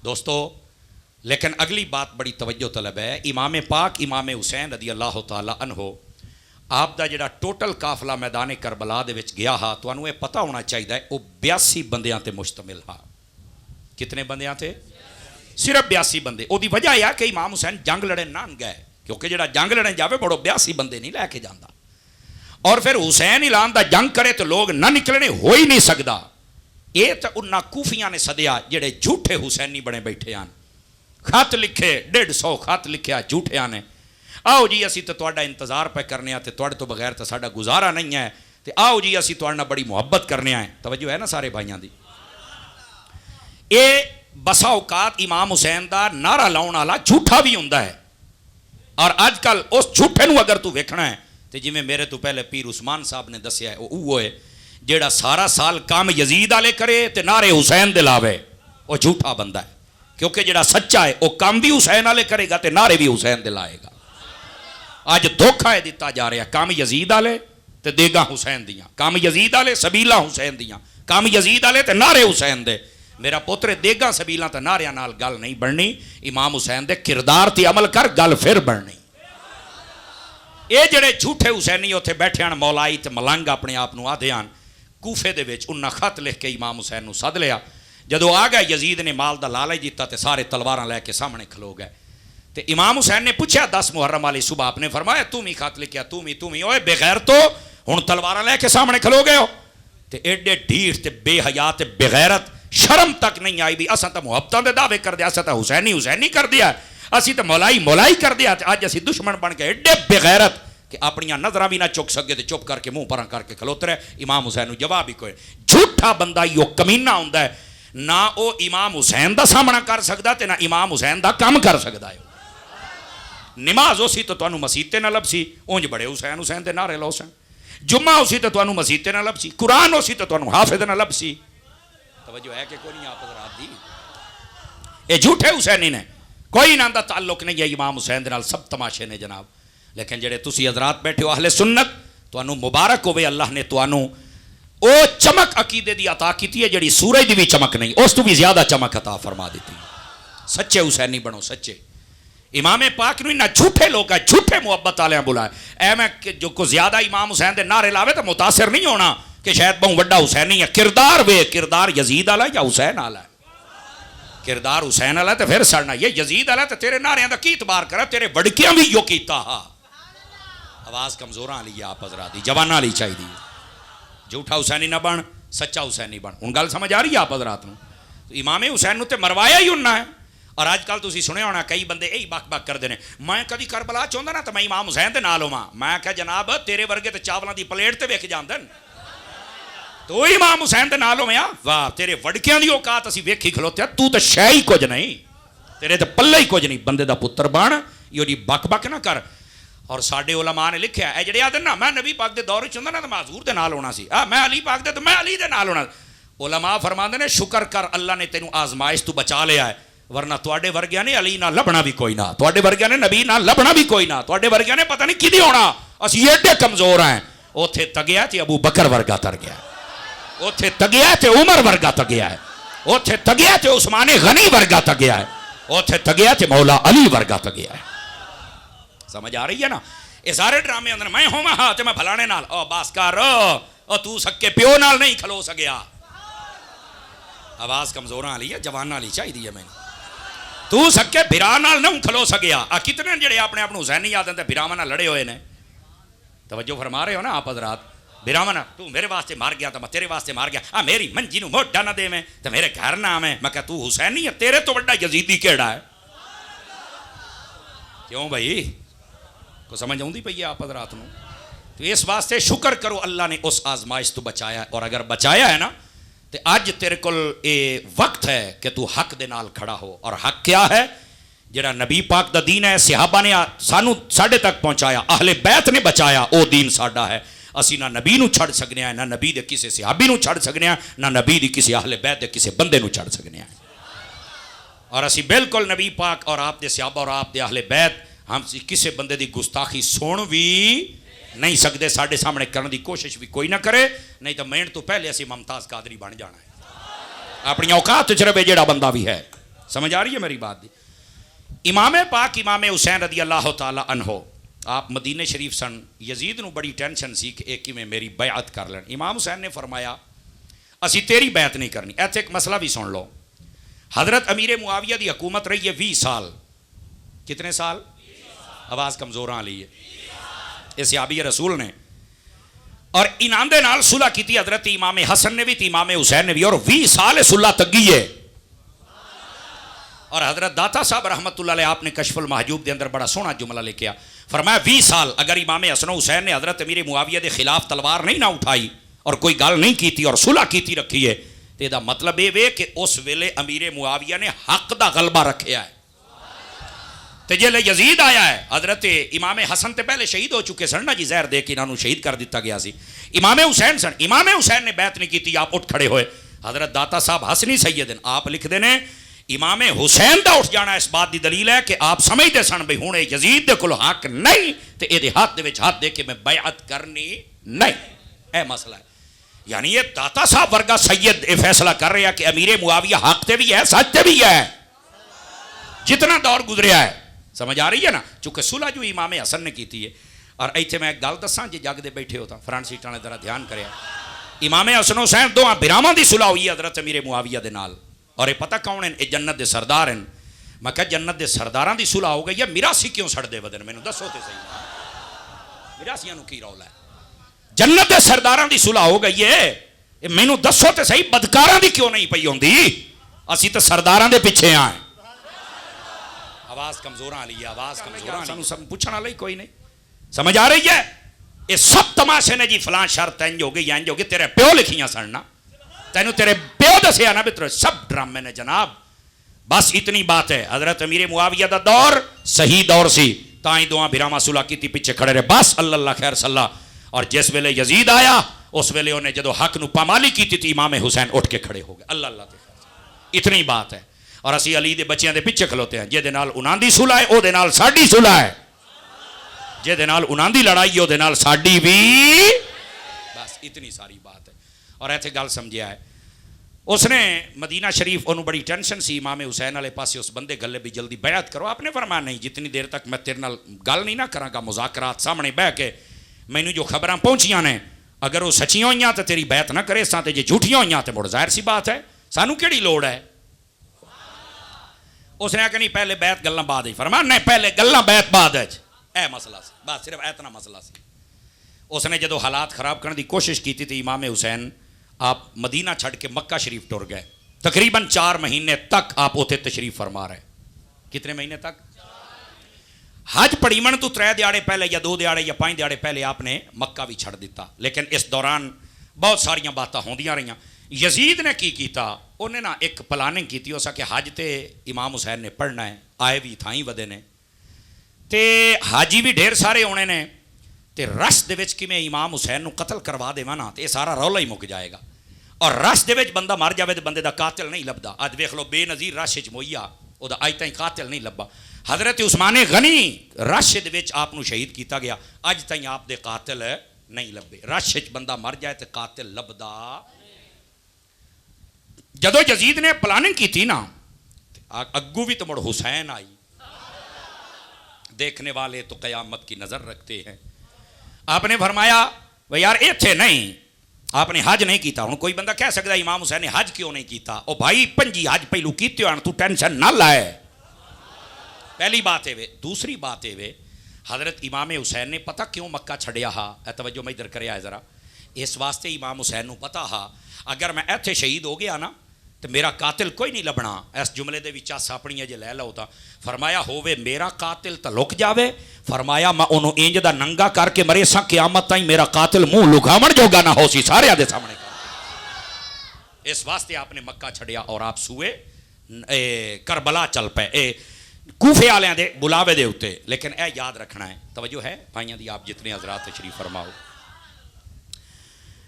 دوستو لیکن اگلی بات بڑی توجہ طلب ہے. امام پاک امام حسین رضی اللہ تعالی عنہ آپ دا جڑا ٹوٹل قافلہ میدان کربلا دے وچ گیا ہا تانوں یہ پتہ ہونا چاہیے وہ 82 بندیاں تے مشتمل ہا. کتنے بندیاں تے؟ صرف 82 بندے. او دی وجہ یہ کہ امام حسین جنگ لڑن نہ گئے کیونکہ جڑا جنگ لڑن جاوے بڑو 82 بندے نہیں لے کے جاندا. اور پھر حسین اعلان دا جنگ کرے تو لوگ نہ نکلنے ہو ہی نہیں سکدا. یہ تو انہاں کوفیاں نے سدیا جڑے جھوٹے حسینی بنے بیٹھے ہیں. خط لکھے 150 خط لکھیا جھوٹیاں نے. آؤ جی اسی تو تہاڈا انتظار پہ کرنے ہیں تے تہاڈے تو بغیر تو ساڈا گزارا نہیں ہے تے آؤ جی اسی تہاڈے نال بڑی محبت کرنے ہیں. توجہ ہے نا سارے بھائیاں دی. اے بسا اوقات امام حسین دا نعرہ لاؤن والا جھوٹا بھی ہوندا ہے. اور اج کل اس جھوٹے نو اگر تو ویکھنا ہے تے جویں میرے تو پہلے پیر عثمان صاحب نے دسیا ہے وہ ہے جیڑا سارا سال کام یزید والے کرے تے نعرے حسین دے لاوے وہ جھوٹا بندہ ہے. کیونکہ جڑا سچا ہے وہ کام بھی حسین والے کرے گا تے نعرے بھی حسین دے لائے گا. اج دھوکھا ہے دیتا جا رہا ہے کام یزید والے تے دیگاں حسین دیاں, کام یزید والے سبیلاں حسین دیاں, کام یزید والے تے نعرے حسین دے. میرا پوتر دیگاں سبیلاں تے نعریاں نال گل نہیں بننی. امام حسین دے کردار تے عمل کر گل پھر بننی. اے جڑے جھوٹے حسینی اوتھے بیٹھے ہیں مولائی تے ملنگ اپنے آپ نو آدھے ہیں کوفے دے وچ انہاں خط لکھ کے امام حسین نو سد لیا. جدو آ گئے یزید نے مال دا لالچ دیتا تے سارے تلواراں لے کے سامنے کھلو گئے. تے امام حسین نے پوچھا 10 محرم والی صبح آپ نے فرمایا تم ہی خط لکھیا تم ہی اوے بے غیر تو ہن تلواراں لے کے سامنے کھلو گئے ہو. تے ایڈے ڈھیر تے بے حیا تے بے غیرت شرم تک نہیں آئی بھی اساں تے محبتاں دے دعوے کر دیا, اساں تے حسینی کر دیا, اسی تے مولائی کر دیا. اج اسی دشمن بن کے ایڈے بے غیرت کہ اپنی نظراں بھی نہ چک سکے تے چپ کر کے منہ پراں کر کے کھلوتے رہے. امام حسین نو جواب ہی کوئی. جھوٹا بندہ یو کمینہ ہوندا ہے, نہ او امام حسین دا سامنا کر سکدا تے نہ امام حسین دا کام کر سکدا ہے. نماز ہو سی تو تانوں مسجد تے نہ لبسی, اونج بڑے حسین دے نعرے لو سن. جمعہ ہو سی تو تانوں مسجد تے نہ لبسی, قرآن ہو سی تو تانوں حافظ نہ لبسی. توجہ ہے کہ کوئی نہیں آپ حضرات دی. اے جھوٹے حسینی نے کوئی نہ دا تعلق نہیں ہے امام حسین دے نال, سب تماشے نے جناب. لیکن جڑے تسی حضرات بیٹھے ہو اہل سنت تانوں مبارک ہوے, اللہ نے تانوں او چمک عقیدے دی عطا کیتی ہے جڑی سورج دی بھی چمک نہیں, اس تو بھی زیادہ چمک عطا فرما دیتی. سچے حسینی بنو سچے. امام پاک نو نہ جھوٹے لوگ ہیں جھوٹے محبت والے بلائے. اے میں جو کو زیادہ امام حسین دے نعرے لاوے تو متاثر نہیں ہونا کہ شاید بہت بڑا حسینی ہے. کردار وے کردار یزید والا یا حسین والا ہے. کردار حسین والا تو پھر سڑنا, یہ یزید والا تو تیرے نعرے دا کی اعتبار کرا, تیرے وڑکیاں بھی یو کیتا ہا. آواز کمزوراں والی آپ حضرات دی, جواناں والی چاہیے. جھوٹا حسینی نہ بن, سچا حسینی بن. ہن گل سمجھ آ رہی ہے آپ حضرات نو؟ تو امام حسین نو تے مروایا ہی انہاں ہے. اور آج کل تسی سنے ہونا کئی بندے یہی بک بک کردے نے, میں کدی کربلا چاہندا نا تو میں امام حسین دے نال ہوواں. میں کہ جناب تیرے ورگے تے چاولاں دی پلیٹ تے ویکھ جاندن, تو امام حسین دے نال ہویا واہ تیرے وڑکیاں دی اوقات اسی ویکھی کھلوتے, تو تے شے ہی کچھ نہیں, تیرے تے پلے ہی کچھ نہیں. بندے دا پتر بن یہ دی بک بک نہ کر. اور ساڈے علماء نے لکھیا اے جڑے آدھے نا میں نبی پاک دے دور وچ ہوندا نا تے میں حضور دے نال ہونا سی, میں علی پاک دے تے میں علی دے نال ہونا. علماء فرماندے نے شکر کر اللہ نے تینوں آزمائش تو بچا لیا ہے, ورنہ تواڈے ورگیاں نے علی نہ لبنا بھی کوئی نہ, تواڈے ورگیاں نے نبی نہ لبنا بھی کوئی نہ, تواڈے ورگیاں نے پتہ نہیں کدی ہونا. اسی ایڈے کمزور ہیں. اوتھے تگیا تے ابو بکر ورگا تر گیا, اوتھے تگیا تے عمر ورگا تگیا ہے, اوتھے تگیا تے عثمان غنی ورگا تگیا ہے, اوتھے تگیا تے مولا علی ورگا تگیا ہے. سمجھ آ رہی ہے نا؟ یہ سارے ڈرامے اندر میں ہوں ہاں تے میں پھلانے نال او باس کر او تو سکے پیو نال نہیں کھلو سکیا. آواز کمزوراں والی ہے, جواناں والی چاہیے ہے. میں تو سکے بھرا نال نہیں کھلو سکیا. کتنے جڑے اپنے آپ حسینی یاد ہیں بھراواں نال لڑے ہوئے نے. توجہ فرما رہے ہو نا آپ حضرات؟ بھراواں تو میرے واسطے مار گیا تو میں تیرے واسطے مار گیا, میری منجی نو موڈا نہ دے میں تو میرے گھر نہ آویں. میں کہ تو حسینی ہے, تیرے تو بڑا یزیدی کیڑا ہے. کیوں بھائی کو سمجھ آؤں دی پئی ہے آپ حضرات نو؟ تو اس واسطے شکر کرو اللہ نے اس آزمائش تو بچایا ہے. اور اگر بچایا ہے نا تو اج تیرے کول اے وقت ہے کہ تو حق دے نال کھڑا ہو. اور حق کیا ہے؟ جڑا نبی پاک دا دین ہے, صحابہ نے سانو ساڈے تک پہنچایا, اہل بیت نے بچایا, او دین ساڈا ہے. اسی نہ نبی نو چھڑ سکنے ہیں, نہ نبی دے کسے صحابی نو چھڑ سکنے ہیں, نہ نبی دی کسے اہل بیت دے کسے بندے نو چھڑ سکنے ہیں. اور اسی بالکل نبی پاک اور آپ دے صحابہ اور آپ دے اہل بیت ہم کسے بندے دی گستاخی سن بھی نہیں سکتے. ساڈے سامنے کرنے دی کوشش بھی کوئی نہ کرے, نہیں تو مین تو پہلے اسی ممتاز قادری بن جانا ہے. اپنی اوقات وچ رہے جیڑا بندہ بھی ہے. سمجھ آ رہی ہے میری بات دی؟ امام پاک امام حسین رضی اللہ تعالی عنہ آپ مدینے شریف سن، یزید نو بڑی ٹینشن سی کہ ایک میں میری بیعت کر لین. امام حسین نے فرمایا اسی تیری بیعت نہیں کرنی. ایتھے ایک مسئلہ بھی سن لو. حضرت امیر معاویہ دی حکومت رہی ہے 20 سال. کتنے سال؟ آواز کمزور آ لی ہے. اس صحابی رسول نے اور انہاں دے نال صلح کیتی حضرت امام حسن نے بھی تے امام حسین نے بھی، اور 20 سال صلح تگی ہے. اور حضرت داتا صاحب رحمت اللہ علیہ آپ نے کشف المحجوب دے اندر بڑا سونا جملہ لے کے فرمایا 20 سال اگر امام حسن و حسین نے حضرت امیر معاویہ دے خلاف تلوار نہیں نہ اٹھائی اور کوئی گل نہیں کیتی اور صلح کیتی رکھی ہے تے دا مطلب یہ وے کہ اس ویلے امیر معاویہ نے حق دا غلبہ رکھیا ہے. تے جے یزید آیا ہے، حضرت امام حسن تے پہلے شہید ہو چکے سن نا جی، زہر دے کے انہاں نو شہید کر دیتا گیا سی. امام حسین سن، امام حسین نے بیعت نہیں کیتی، آپ اٹھ کھڑے ہوئے. حضرت داتا صاحب حسنی سیدن آپ لکھ دینے امام حسین دا اٹھ جانا اس بات دی دلیل ہے کہ آپ سمجھتے سن بھئی ہن یزید دے کول حق نہیں تے اے دے ہاتھ دے وچ ہاتھ دے کے میں بیعت کرنی نہیں. اے مسئلہ ہے. یعنی یہ داتا صاحب ورگا سید اے فیصلہ کر رہا کہ امیر معاویہ حق تے بھی ہے سچ تے بھی ہے جتنا دور گزریا ہے. سمجھ آ رہی ہے نا؟ چونکہ صلح جو امام حسن نے کیتی ہے. اور ایتھے میں ایک گل دساں جی جگ دے بیٹھے ہوتا فرنٹ سیٹاں نے ذرا دھیان کریا. امام حسن حسین دوواں بھراواں دی صلح ہوئی حضرت امیر معاویہ دے نال. اور یہ پتہ کون ہیں؟ یہ جنت دے سردار ہیں. میں کہا جنت دے سرداراں دی صلح ہو گئی ہے، میراثی کیوں سڑ دے ودن؟ مینوں دسو تے صحیح، میراثیاں نو کی رولا ہے؟ جنت دے سرداراں دی صلح ہو گئی ہے، مینوں دسو تے صحیح بدکاراں دی کیوں نہیں پئی ہوندی؟ اسی تے سرداراں دے پیچھے آئے. آواز کمزور آ لی ہے، آواز کمزور آ لی، سب پوچھنا لئی کوئی نہیں. سمجھ آ رہی ہے؟ یہ سب تماشے نے جی فلاں شرط انج ہو گئی انج ہو گئی، تیرے پیو لکھیاں سننا، تینوں تیرے پیو دسیا نا بتر، سب ڈرامے نے جناب. بس اتنی بات ہے. حضرت امیر معاویہ دا دور صحیح دور سی، تائیں دعا بھراواں صلح کیتی پیچھے کھڑے رہے. بس اللہ خیر صلاح. اور جس ویلے یزید آیا اس ویلے انہیں جدو حق نو پامالی کیتی تھی امام حسین اٹھ کے کھڑے ہو گئے. اللہ اللہ تے خیر. اتنی بات ہے. اور اسی علی دے بچیاں دے پیچھے کھلوتے ہیں. جے دے نال انہاں دی صلح ہے او دے نال ساڈی صلح ہے، جے دے نال انہاں دی لڑائی او دے نال ساڈی بھی. بس اتنی ساری بات ہے. اور ایتھے گل سمجھیا ہے. اس نے مدینہ شریف انہوں بڑی ٹینشن سی امام حسین والے پاسے اس بندے گلے بھی جلدی بیعت کرو. آپ نے فرمایا نہیں جتنی دیر تک میں تیرے نال گل نہیں نہ کراں گا مذاکرات سامنے بہ کے مینوں جو خبراں پہنچیاں نے اگر وہ سچیاں ہوئیاں تو تیری بیعت نہ کرے ساں تے جے جھوٹیاں ہوئیاں تو مڑ ظاہر سی بات ہے سانوں کیڑی لوڑ ہے. اس نے کہا نہیں پہلے بیعت گلاں بعد ہی. فرمایا نہیں پہلے گلاں بیعت بعد ہے. اے مسئلہ سی، بس صرف اتنا مسئلہ سی. اس نے جدو حالات خراب کرنے دی کوشش کی تھی امام حسین آپ مدینہ چھڑ کے مکہ شریف ٹر گئے. تقریباً 4 مہینے تک آپ اوتے تشریف فرما رہے. کتنے مہینے تک؟ حج پڑیمن تو 3 دیاڑے پہلے یا 2 دیاڑے یا 5 دیاڑے پہلے آپ نے مکہ بھی چھڑ دیتا. لیکن اس دوران بہت ساریاں باتاں ہوندیاں رہیاں. یزید نے کی کیتا؟ انہیں نا ایک پلاننگ کیتی ہو سکے حج تے امام حسین نے پڑھنا ہے، آئے بھی تھائیں ودے نے تے حاجی بھی ڈھیر سارے ہونے نے تے رش دے وچ کیویں امام حسین نو قتل کروا دیواں نا تے یہ سارا رولا ہی مک جائے گا. اور رش دے وچ بندہ مر جاوے تے بندے دا قاتل نہیں لبدا. اج ویکھ لو بے نظیر رش وچ مویا او دا اج تائیں قاتل نہیں لبا. حضرت عثمان غنی رش دے وچ آپ نو شہید کیتا گیا، اج تائیں آپ دے قاتل نہیں لبے. رش وچ بندہ مر جائے تے قاتل لبدا. جدو یزید نے پلاننگ کی تھی نا اگو بھی تو مڑ حسین آئی. دیکھنے والے تو قیامت کی نظر رکھتے ہیں. آپ نے فرمایا وہ یار ایتھے نہیں، آپ نے حج نہیں کیتا. ہوں کوئی بندہ کہہ سکتا امام حسین نے حج کیوں نہیں کیتا؟ او بھائی 5 حج پہلو کیتے ہو تو ٹینشن نہ لائے. پہلی بات ہے وے. دوسری بات ہے وے حضرت امام حسین نے پتہ کیوں مکہ چھڑیا ہا؟ توجہ میں ادھر کریا ہے ذرا. اس واسطے امام حسین نو پتہ ہا اگر میں ایتھے شہید ہو گیا نا تو میرا قاتل کوئی نہیں لبنا. اس جملے دے وچ اپنی جے لے لو تا فرمایا ہووے میرا قاتل تا لک جاوے، فرمایا میں انہوں انج دا ننگا کر کے مرے سا قیامت تائیں میرا قاتل منہ لکھاون جوگا نہ ہو سی سارے دے سامنے کر. اس واسطے آپ نے مکہ چھڑیا اور آپ سوئے کربلا چل پے کوفے والےاں دے بلاوے دے اوتے. لیکن اے یاد رکھنا ہے، توجہ ہے بھائیاں دی، آپ جتنے حضرات تشریف فرماؤ